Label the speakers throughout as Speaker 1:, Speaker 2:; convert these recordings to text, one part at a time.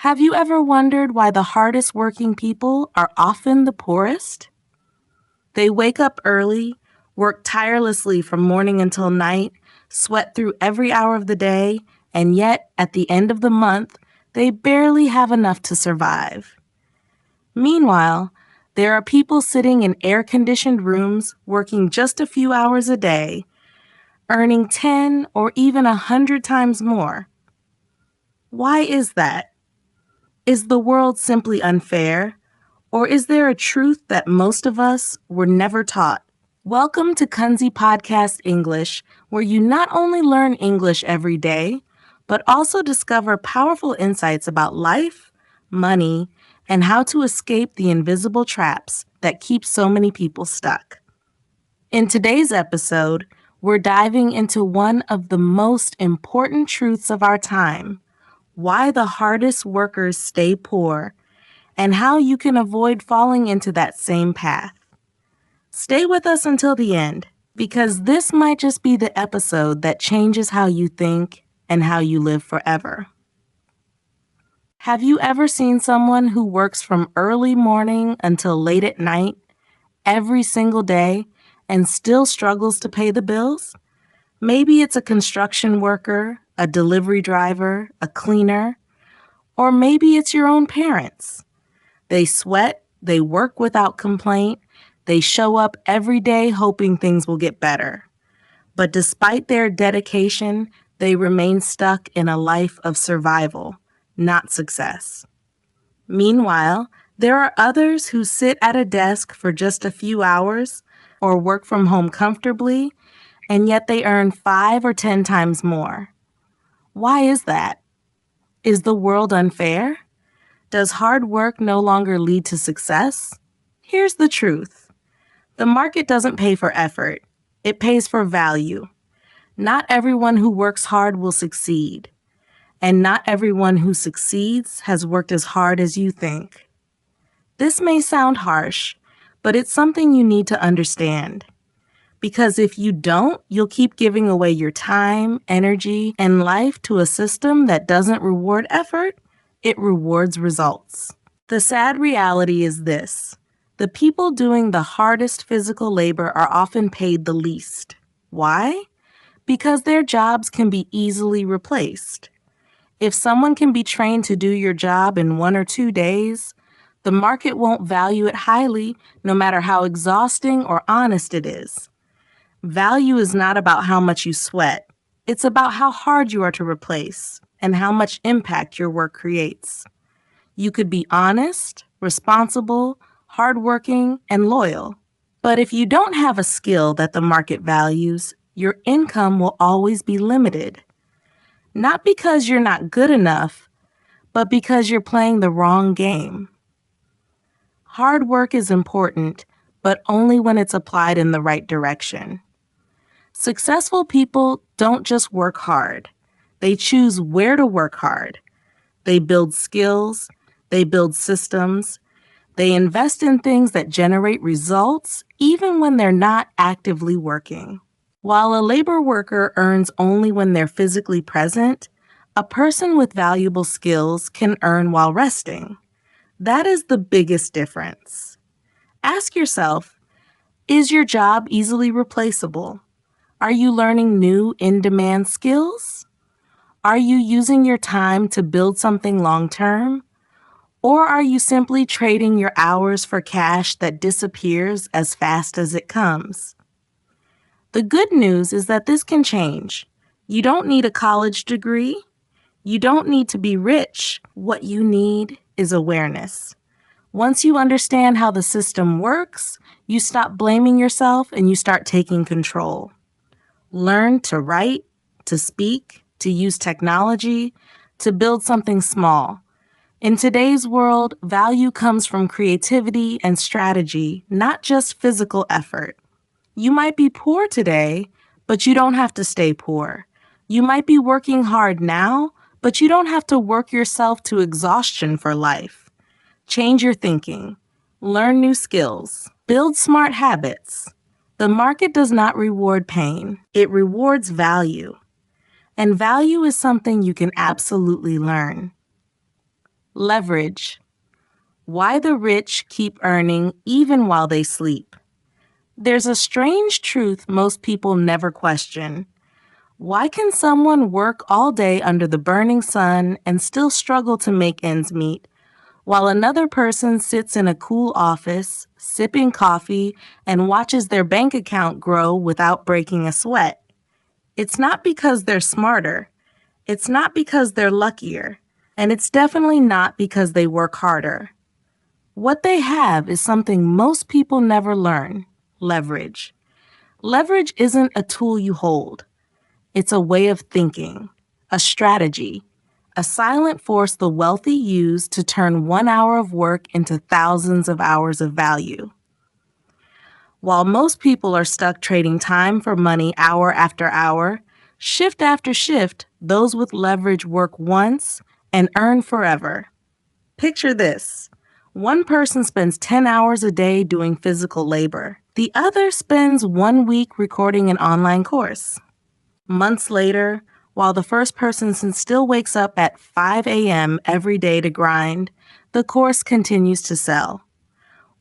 Speaker 1: Have you ever wondered why the hardest working people are often the poorest? They wake up early, work tirelessly from morning until night, sweat through every hour of the day, and yet, at the end of the month, they barely have enough to survive. Meanwhile, there are people sitting in air-conditioned rooms working just a few hours a day, earning 10 or even 100 times more. Why is that? Is the world simply unfair? Or is there a truth that most of us were never taught? Welcome to Kunzy Podcast English, where you not only learn English every day, but also discover powerful insights about life, money, and how to escape the invisible traps that keep so many people stuck. In today's episode, we're diving into one of the most important truths of our time: why the hardest workers stay poor, and how you can avoid falling into that same path. Stay with us until the end, because this might just be the episode that changes how you think and how you live forever. Have you ever seen someone who works from early morning until late at night, every single day, and still struggles to pay the bills? Maybe it's a construction worker, a delivery driver, a cleaner, or maybe it's your own parents. They sweat, they work without complaint, they show up every day hoping things will get better. But despite their dedication, they remain stuck in a life of survival, not success. Meanwhile, there are others who sit at a desk for just a few hours or work from home comfortably, and yet they earn 5 or 10 times more. Why is that? Is the world unfair? Does hard work no longer lead to success? Here's the truth. The market doesn't pay for effort. It pays for value. Not everyone who works hard will succeed. And not everyone who succeeds has worked as hard as you think. This may sound harsh, but it's something you need to understand. Because if you don't, you'll keep giving away your time, energy, and life to a system that doesn't reward effort. It rewards results. The sad reality is this: the people doing the hardest physical labor are often paid the least. Why? Because their jobs can be easily replaced. If someone can be trained to do your job in 1 or 2 days, the market won't value it highly, no matter how exhausting or honest it is. Value is not about how much you sweat. It's about how hard you are to replace and how much impact your work creates. You could be honest, responsible, hardworking, and loyal. But if you don't have a skill that the market values, your income will always be limited. Not because you're not good enough, but because you're playing the wrong game. Hard work is important, but only when it's applied in the right direction. Successful people don't just work hard. They choose where to work hard. They build skills. They build systems. They invest in things that generate results even when they're not actively working. While a labor worker earns only when they're physically present, a person with valuable skills can earn while resting. That is the biggest difference. Ask yourself, is your job easily replaceable? Are you learning new in-demand skills? Are you using your time to build something long-term? Or are you simply trading your hours for cash that disappears as fast as it comes? The good news is that this can change. You don't need a college degree. You don't need to be rich. What you need is awareness. Once you understand how the system works, you stop blaming yourself and you start taking control. Learn to write, to speak, to use technology, to build something small. In today's world, value comes from creativity and strategy, not just physical effort. You might be poor today, but you don't have to stay poor. You might be working hard now, but you don't have to work yourself to exhaustion for life. Change your thinking. Learn new skills. Build smart habits. The market does not reward pain. It rewards value. And value is something you can absolutely learn. Leverage. Why the rich keep earning even while they sleep. There's a strange truth most people never question. Why can someone work all day under the burning sun and still struggle to make ends meet, while another person sits in a cool office, sipping coffee, and watches their bank account grow without breaking a sweat? It's not because they're smarter. It's not because they're luckier. And it's definitely not because they work harder. What they have is something most people never learn: leverage. Leverage isn't a tool you hold. It's a way of thinking, a strategy, a silent force the wealthy use to turn 1 hour of work into thousands of hours of value. While most people are stuck trading time for money hour after hour, shift after shift, those with leverage work once and earn forever. Picture this. One person spends 10 hours a day doing physical labor. The other spends 1 week recording an online course. Months later, while the first person still wakes up at 5 a.m. every day to grind, the course continues to sell.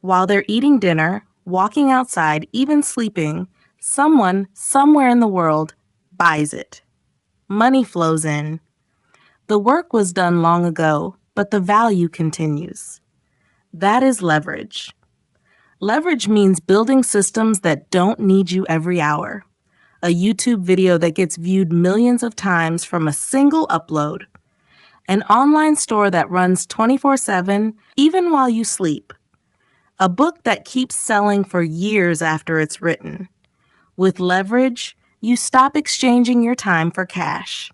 Speaker 1: While they're eating dinner, walking outside, even sleeping, someone somewhere in the world buys it. Money flows in. The work was done long ago, but the value continues. That is leverage. Leverage means building systems that don't need you every hour. A YouTube video that gets viewed millions of times from a single upload. An online store that runs 24/7, even while you sleep. A book that keeps selling for years after it's written. With leverage, you stop exchanging your time for cash.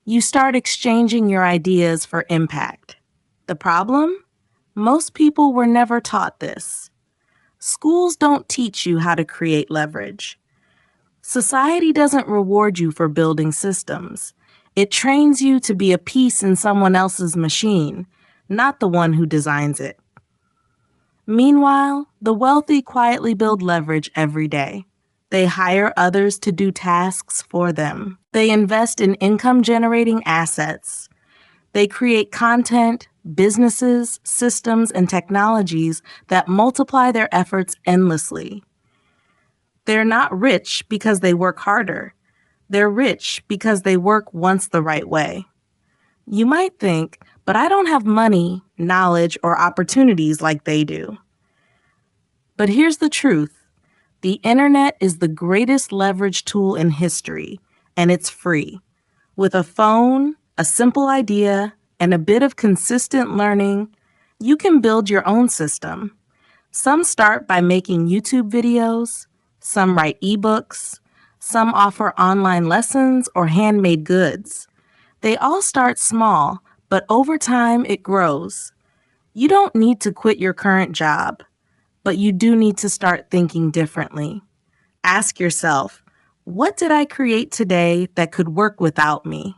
Speaker 1: You start exchanging your ideas for impact. The problem? Most people were never taught this. Schools don't teach you how to create leverage. Society doesn't reward you for building systems. It trains you to be a piece in someone else's machine, not the one who designs it. Meanwhile, the wealthy quietly build leverage every day. They hire others to do tasks for them. They invest in income-generating assets. They create content, businesses, systems, and technologies that multiply their efforts endlessly. They're not rich because they work harder. They're rich because they work once the right way. You might think, but I don't have money, knowledge, or opportunities like they do. But here's the truth. The internet is the greatest leverage tool in history, and it's free. With a phone, a simple idea, and a bit of consistent learning, you can build your own system. Some start by making YouTube videos, some write ebooks, some offer online lessons or handmade goods. They all start small, but over time it grows. You don't need to quit your current job, but you do need to start thinking differently. Ask yourself, what did I create today that could work without me?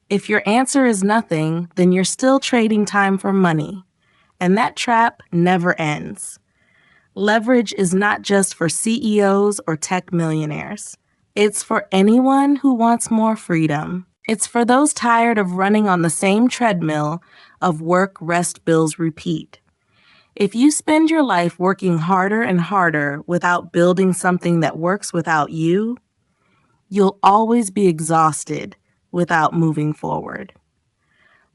Speaker 1: If your answer is nothing, then you're still trading time for money, and that trap never ends. Leverage is not just for CEOs or tech millionaires. It's for anyone who wants more freedom. It's for those tired of running on the same treadmill of work, rest, bills, repeat. If you spend your life working harder and harder without building something that works without you, you'll always be exhausted without moving forward.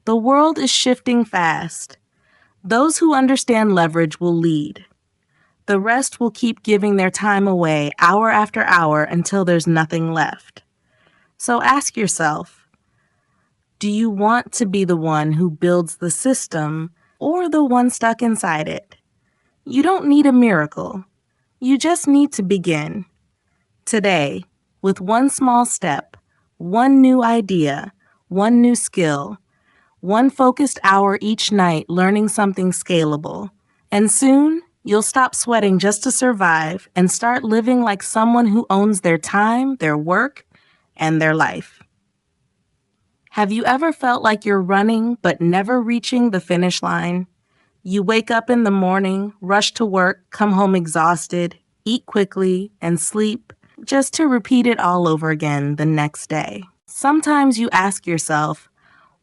Speaker 1: The world is shifting fast. Those who understand leverage will lead. The rest will keep giving their time away hour after hour until there's nothing left. So ask yourself, do you want to be the one who builds the system or the one stuck inside it? You don't need a miracle. You just need to begin. Today, with one small step, one new idea, one new skill, one focused hour each night learning something scalable. And soon, you'll stop sweating just to survive and start living like someone who owns their time, their work, and their life. Have you ever felt like you're running but never reaching the finish line? You wake up in the morning, rush to work, come home exhausted, eat quickly, and sleep, just to repeat it all over again the next day. Sometimes you ask yourself,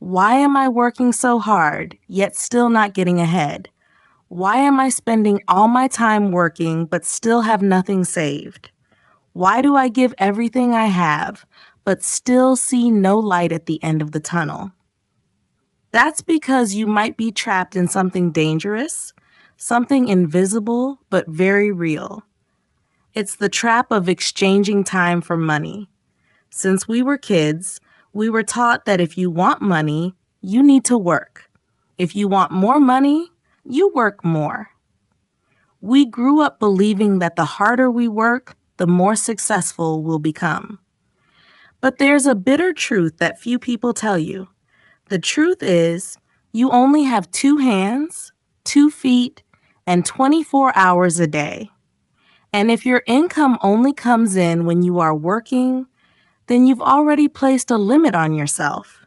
Speaker 1: Why am I working so hard, yet still not getting ahead? Why am I spending all my time working, but still have nothing saved? Why do I give everything I have, but still see no light at the end of the tunnel? That's because you might be trapped in something dangerous, something invisible, but very real. It's the trap of exchanging time for money. Since we were kids, we were taught that if you want money, you need to work. If you want more money, you work more. We grew up believing that the harder we work, the more successful we'll become. But there's a bitter truth that few people tell you. The truth is, you only have 2 hands, 2 feet, and 24 hours a day. And if your income only comes in when you are working, then you've already placed a limit on yourself.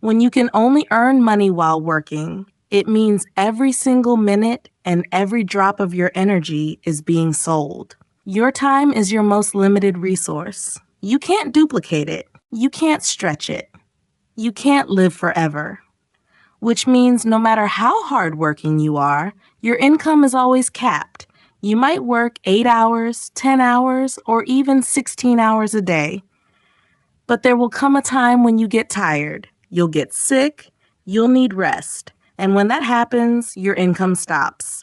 Speaker 1: When you can only earn money while working, it means every single minute and every drop of your energy is being sold. Your time is your most limited resource. You can't duplicate it. You can't stretch it. You can't live forever. Which means no matter how hardworking you are, your income is always capped. You might work 8 hours, 10 hours, or even 16 hours a day. But there will come a time when you get tired, you'll get sick, you'll need rest, and when that happens, your income stops.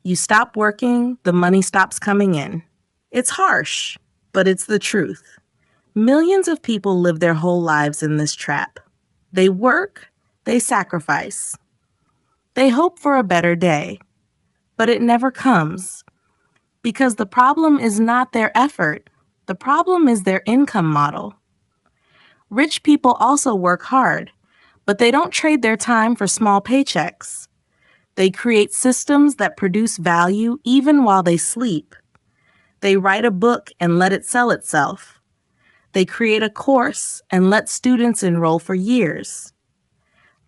Speaker 1: You stop working, the money stops coming in. It's harsh, but it's the truth. Millions of people live their whole lives in this trap. They work, they sacrifice. They hope for a better day, but it never comes. Because the problem is not their effort, the problem is their income model. Rich people also work hard, but they don't trade their time for small paychecks. They create systems that produce value even while they sleep. They write a book and let it sell itself. They create a course and let students enroll for years.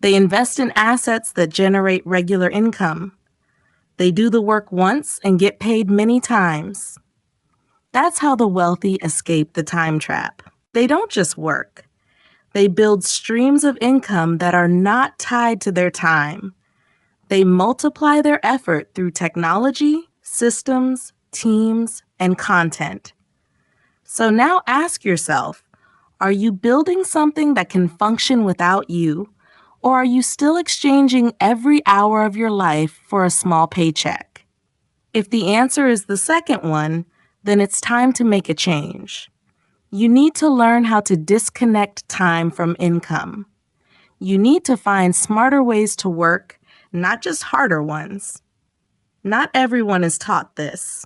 Speaker 1: They invest in assets that generate regular income. They do the work once and get paid many times. That's how the wealthy escape the time trap. They don't just work. They build streams of income that are not tied to their time. They multiply their effort through technology, systems, teams, and content. So now ask yourself, are you building something that can function without you, or are you still exchanging every hour of your life for a small paycheck? If the answer is the second one, then it's time to make a change. You need to learn how to disconnect time from income. You need to find smarter ways to work, not just harder ones. Not everyone is taught this.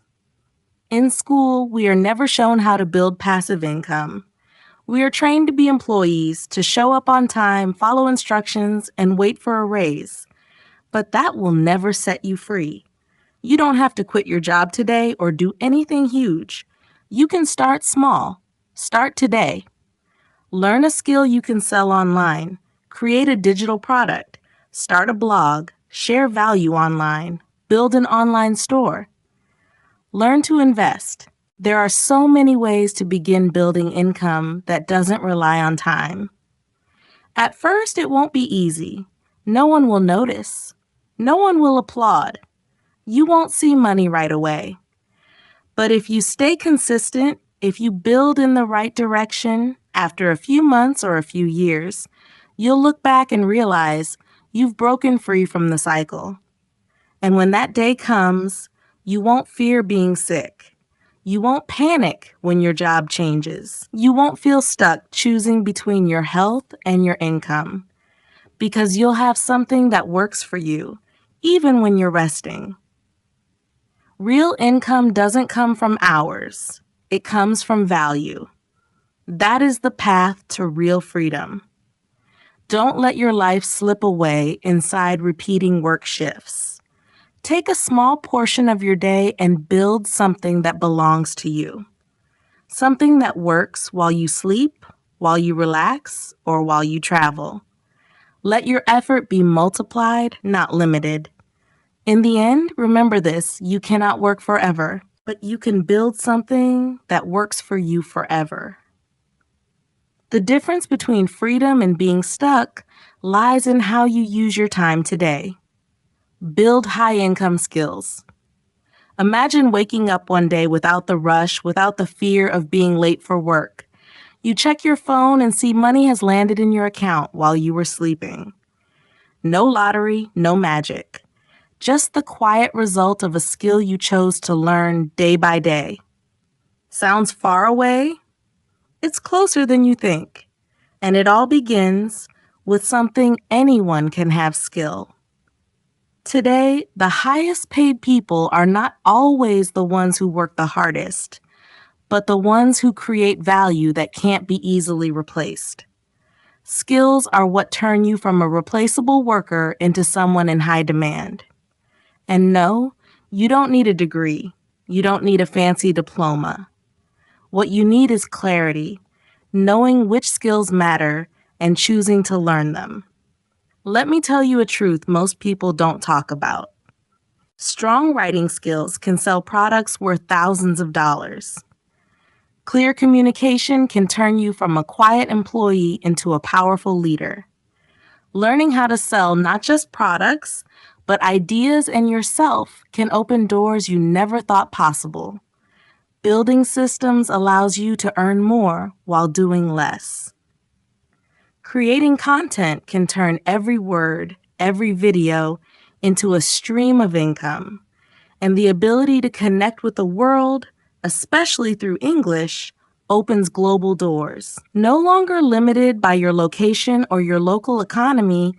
Speaker 1: In school, we are never shown how to build passive income. We are trained to be employees, to show up on time, follow instructions, and wait for a raise. But that will never set you free. You don't have to quit your job today or do anything huge. You can start small. Start today. Learn a skill you can sell online. Create a digital product. Start a blog. Share value online. Build an online store. Learn to invest. There are so many ways to begin building income that doesn't rely on time. At first, it won't be easy. No one will notice. No one will applaud. You won't see money right away. But if you stay consistent, if you build in the right direction, after a few months or a few years, you'll look back and realize you've broken free from the cycle. And when that day comes, you won't fear being sick. You won't panic when your job changes. You won't feel stuck choosing between your health and your income, because you'll have something that works for you, even when you're resting. Real income doesn't come from hours. It comes from value. That is the path to real freedom. Don't let your life slip away inside repeating work shifts. Take a small portion of your day and build something that belongs to you. Something that works while you sleep, while you relax, or while you travel. Let your effort be multiplied, not limited. In the end, remember this, you cannot work forever, but you can build something that works for you forever. The difference between freedom and being stuck lies in how you use your time today. Build high-income skills. Imagine waking up one day without the rush, without the fear of being late for work. You check your phone and see money has landed in your account while you were sleeping. No lottery, no magic. Just the quiet result of a skill you chose to learn day by day. Sounds far away? It's closer than you think. And it all begins with something anyone can have skill. Today, the highest paid people are not always the ones who work the hardest, but the ones who create value that can't be easily replaced. Skills are what turn you from a replaceable worker into someone in high demand. And no, you don't need a degree. You don't need a fancy diploma. What you need is clarity, knowing which skills matter and choosing to learn them. Let me tell you a truth most people don't talk about. Strong writing skills can sell products worth thousands of dollars. Clear communication can turn you from a quiet employee into a powerful leader. Learning how to sell not just products, but ideas and yourself can open doors you never thought possible. Building systems allows you to earn more while doing less. Creating content can turn every word, every video into a stream of income. And the ability to connect with the world, especially through English, opens global doors. No longer limited by your location or your local economy,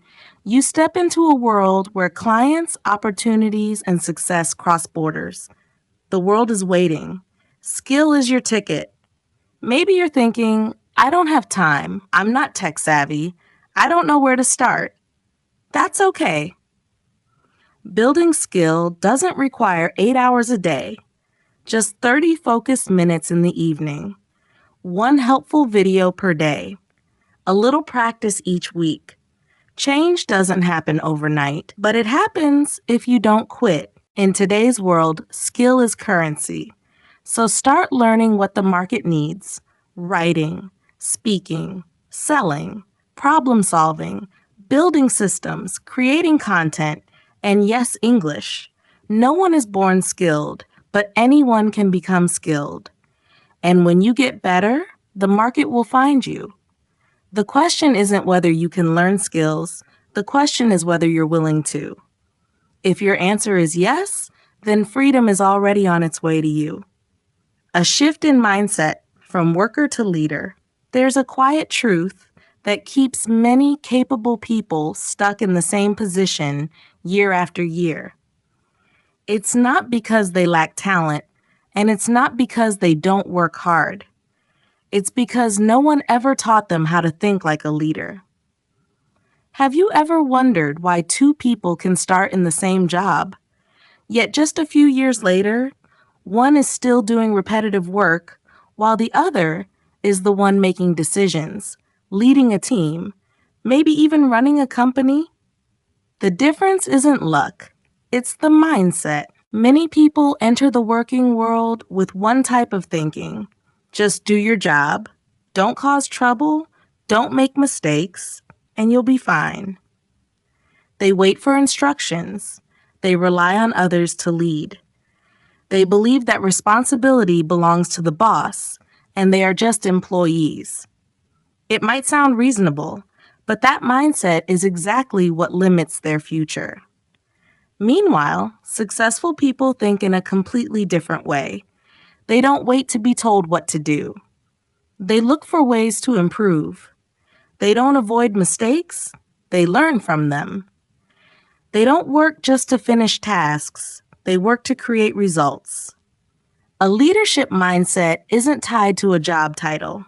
Speaker 1: you step into a world where clients, opportunities, and success cross borders. The world is waiting. Skill is your ticket. Maybe you're thinking, I don't have time. I'm not tech savvy. I don't know where to start. That's okay. Building skill doesn't require 8 hours a day, just 30 focused minutes in the evening, one helpful video per day, a little practice each week. Change doesn't happen overnight, but it happens if you don't quit. In today's world, skill is currency. So start learning what the market needs: writing, speaking, selling, problem solving, building systems, creating content, and yes, English. No one is born skilled, but anyone can become skilled. And when you get better, the market will find you. The question isn't whether you can learn skills. The question is whether you're willing to. If your answer is yes, then freedom is already on its way to you. A shift in mindset from worker to leader. There's a quiet truth that keeps many capable people stuck in the same position year after year. It's not because they lack talent, and it's not because they don't work hard. It's because no one ever taught them how to think like a leader. Have you ever wondered why two people can start in the same job, yet just a few years later, one is still doing repetitive work while the other is the one making decisions, leading a team, maybe even running a company? The difference isn't luck, it's the mindset. Many people enter the working world with one type of thinking: just do your job, don't cause trouble, don't make mistakes, and you'll be fine. They wait for instructions. They rely on others to lead. They believe that responsibility belongs to the boss, and they are just employees. It might sound reasonable, but that mindset is exactly what limits their future. Meanwhile, successful people think in a completely different way. They don't wait to be told what to do. They look for ways to improve. They don't avoid mistakes. They learn from them. They don't work just to finish tasks. They work to create results. A leadership mindset isn't tied to a job title.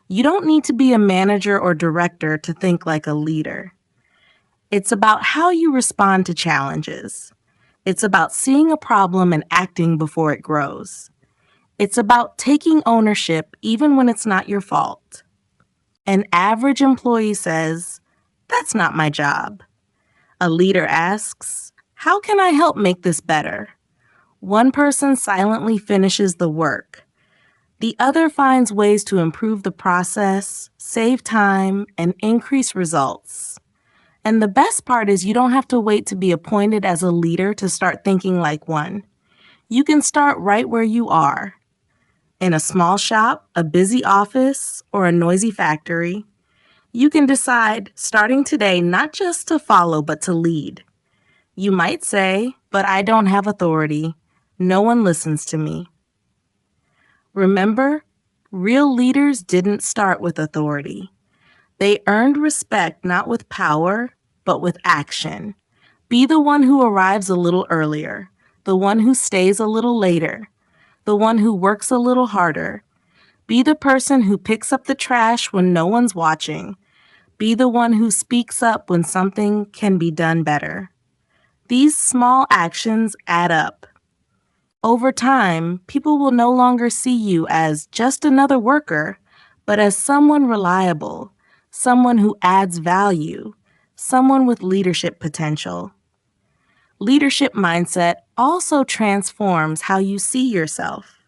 Speaker 1: You don't need to be a manager or director to think like a leader. It's about how you respond to challenges. It's about seeing a problem and acting before it grows. It's about taking ownership even when it's not your fault. An average employee says, "That's not my job." A leader asks, "How can I help make this better?" One person silently finishes the work. The other finds ways to improve the process, save time, and increase results. And the best part is you don't have to wait to be appointed as a leader to start thinking like one. You can start right where you are, in a small shop, a busy office, or a noisy factory. You can decide, starting today, not just to follow, but to lead. You might say, but I don't have authority. No one listens to me. Remember, real leaders didn't start with authority. They earned respect not with power, but with action. Be the one who arrives a little earlier, the one who stays a little later, the one who works a little harder. Be the person who picks up the trash when no one's watching. Be the one who speaks up when something can be done better. These small actions add up. Over time, people will no longer see you as just another worker, but as someone reliable, someone who adds value, someone with leadership potential. Leadership mindset also transforms how you see yourself.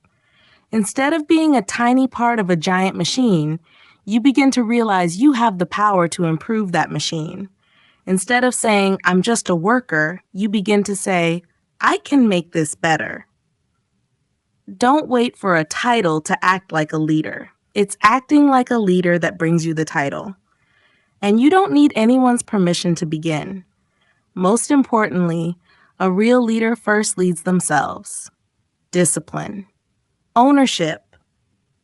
Speaker 1: Instead of being a tiny part of a giant machine, you begin to realize you have the power to improve that machine. Instead of saying, I'm just a worker, you begin to say, I can make this better. Don't wait for a title to act like a leader. It's acting like a leader that brings you the title. And you don't need anyone's permission to begin. Most importantly, a real leader first leads themselves. Discipline, ownership,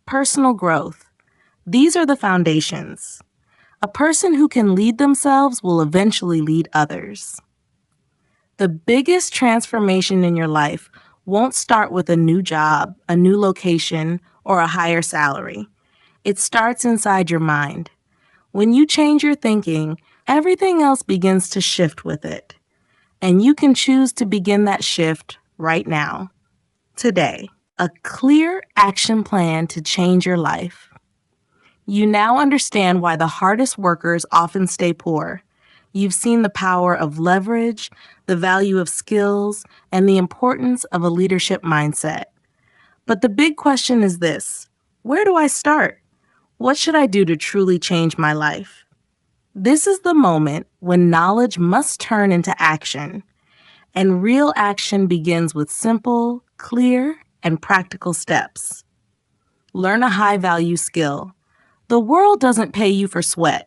Speaker 1: personal growth. These are the foundations. A person who can lead themselves will eventually lead others. The biggest transformation in your life won't start with a new job, a new location, or a higher salary. It starts inside your mind. When you change your thinking, everything else begins to shift with it. And you can choose to begin that shift right now, today. A clear action plan to change your life. You now understand why the hardest workers often stay poor. You've seen the power of leverage, the value of skills, and the importance of a leadership mindset. But the big question is this: where do I start? What should I do to truly change my life? This is the moment when knowledge must turn into action. And real action begins with simple, clear, and practical steps. Learn a high-value skill. The world doesn't pay you for sweat.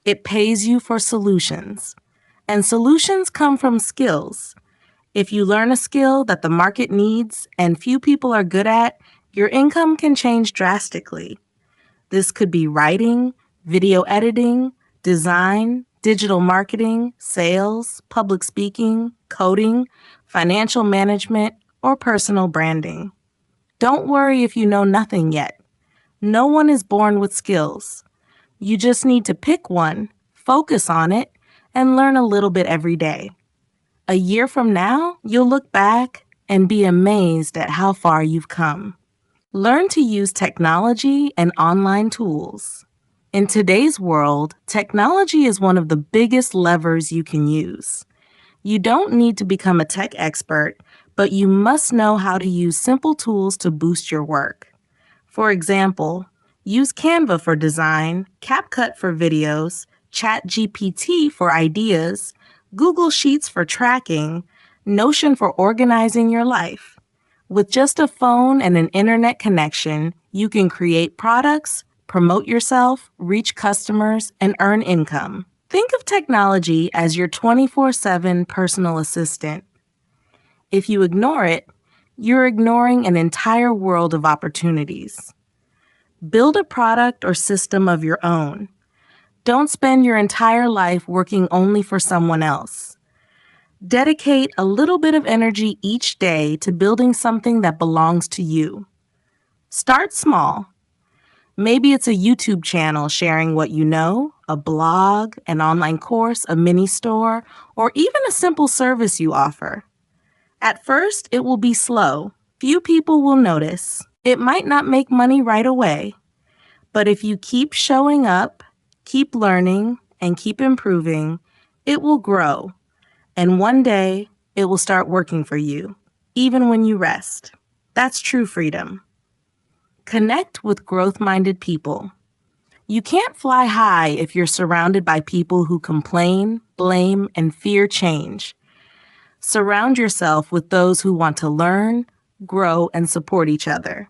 Speaker 1: It pays you for solutions. And solutions come from skills. If you learn a skill that the market needs and few people are good at, your income can change drastically. This could be writing, video editing, design, digital marketing, sales, public speaking, coding, financial management, or personal branding. Don't worry if you know nothing yet. No one is born with skills. You just need to pick one, focus on it, and learn a little bit every day. A year from now, you'll look back and be amazed at how far you've come. Learn to use technology and online tools. In today's world, technology is one of the biggest levers you can use. You don't need to become a tech expert, but you must know how to use simple tools to boost your work. For example, use Canva for design, CapCut for videos, ChatGPT for ideas, Google Sheets for tracking, Notion for organizing your life. With just a phone and an internet connection, you can create products, promote yourself, reach customers, and earn income. Think of technology as your 24/7 personal assistant. If you ignore it, you're ignoring an entire world of opportunities. Build a product or system of your own. Don't spend your entire life working only for someone else. Dedicate a little bit of energy each day to building something that belongs to you. Start small. Maybe it's a YouTube channel sharing what you know, a blog, an online course, a mini store, or even a simple service you offer. At first, it will be slow. Few people will notice. It might not make money right away. But if you keep showing up, keep learning, and keep improving, it will grow. And one day, it will start working for you, even when you rest. That's true freedom. Connect with growth-minded people. You can't fly high if you're surrounded by people who complain, blame, and fear change. Surround yourself with those who want to learn, grow, and support each other.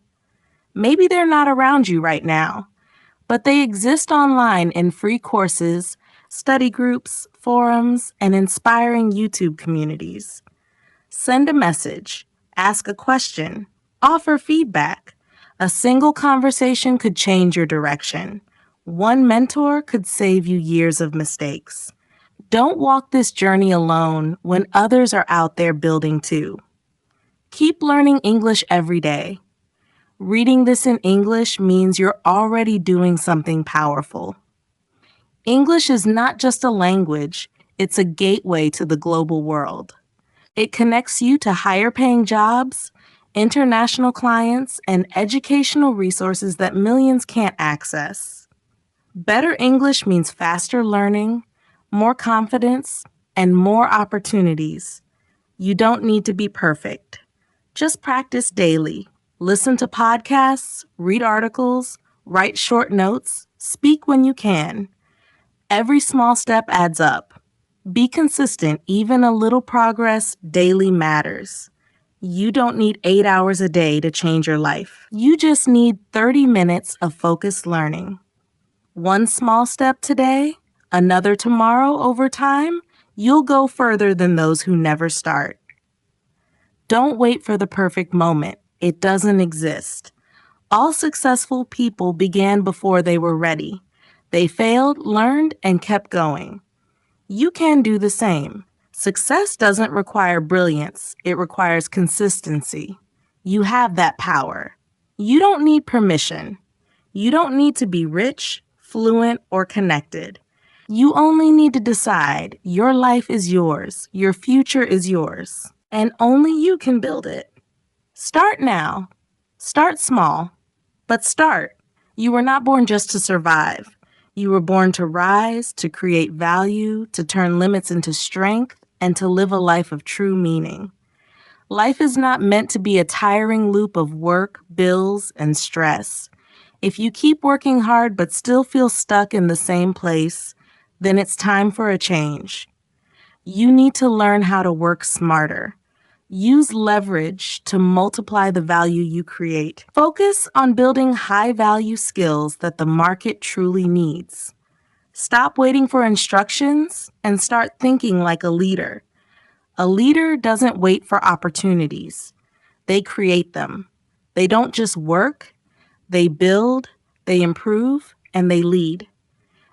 Speaker 1: Maybe they're not around you right now, but they exist online in free courses, study groups, forums, and inspiring YouTube communities. Send a message, ask a question, offer feedback. A single conversation could change your direction. One mentor could save you years of mistakes. Don't walk this journey alone when others are out there building too. Keep learning English every day. Reading this in English means you're already doing something powerful. English is not just a language, it's a gateway to the global world. It connects you to higher paying jobs, international clients, and educational resources that millions can't access. Better English means faster learning, more confidence, and more opportunities. You don't need to be perfect. Just practice daily. Listen to podcasts, read articles, write short notes, speak when you can. Every small step adds up. Be consistent. Even a little progress daily matters. You don't need 8 hours a day to change your life. You just need 30 minutes of focused learning. One small step today, another tomorrow. Over time, you'll go further than those who never start. Don't wait for the perfect moment. It doesn't exist. All successful people began before they were ready. They failed, learned, and kept going. You can do the same. Success doesn't require brilliance. It requires consistency. You have that power. You don't need permission. You don't need to be rich, fluent, or connected. You only need to decide your life is yours, your future is yours, and only you can build it. Start now. Start small, but start. You were not born just to survive. You were born to rise, to create value, to turn limits into strength, and to live a life of true meaning. Life is not meant to be a tiring loop of work, bills, and stress. If you keep working hard but still feel stuck in the same place, then it's time for a change. You need to learn how to work smarter. Use leverage to multiply the value you create. Focus on building high-value skills that the market truly needs. Stop waiting for instructions and start thinking like a leader. A leader doesn't wait for opportunities. They create them. They don't just work, they build, they improve, and they lead.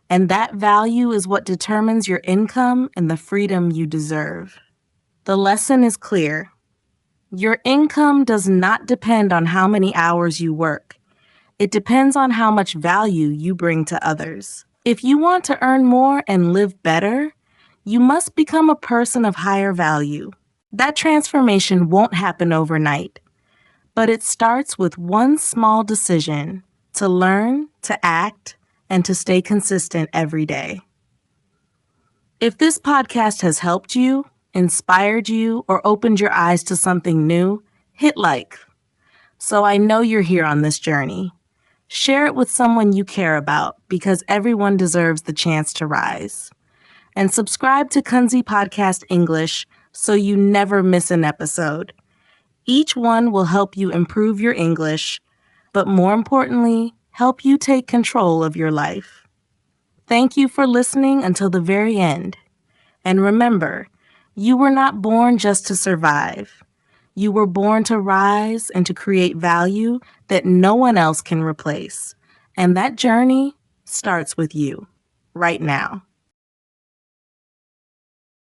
Speaker 1: And that value is what determines your income and the freedom you deserve. The lesson is clear. Your income does not depend on how many hours you work. It depends on how much value you bring to others. If you want to earn more and live better, you must become a person of higher value. That transformation won't happen overnight, but it starts with one small decision: to learn, to act, and to stay consistent every day. If this podcast has helped you, inspired you, or opened your eyes to something new, hit like. So I know you're here on this journey. Share it with someone you care about, because everyone deserves the chance to rise. And subscribe to Kunzy Podcast English so you never miss an episode. Each one will help you improve your English, but more importantly, help you take control of your life. Thank you for listening until the very end. And remember, you were not born just to survive. You were born to rise and to create value that no one else can replace. And that journey starts with you right now.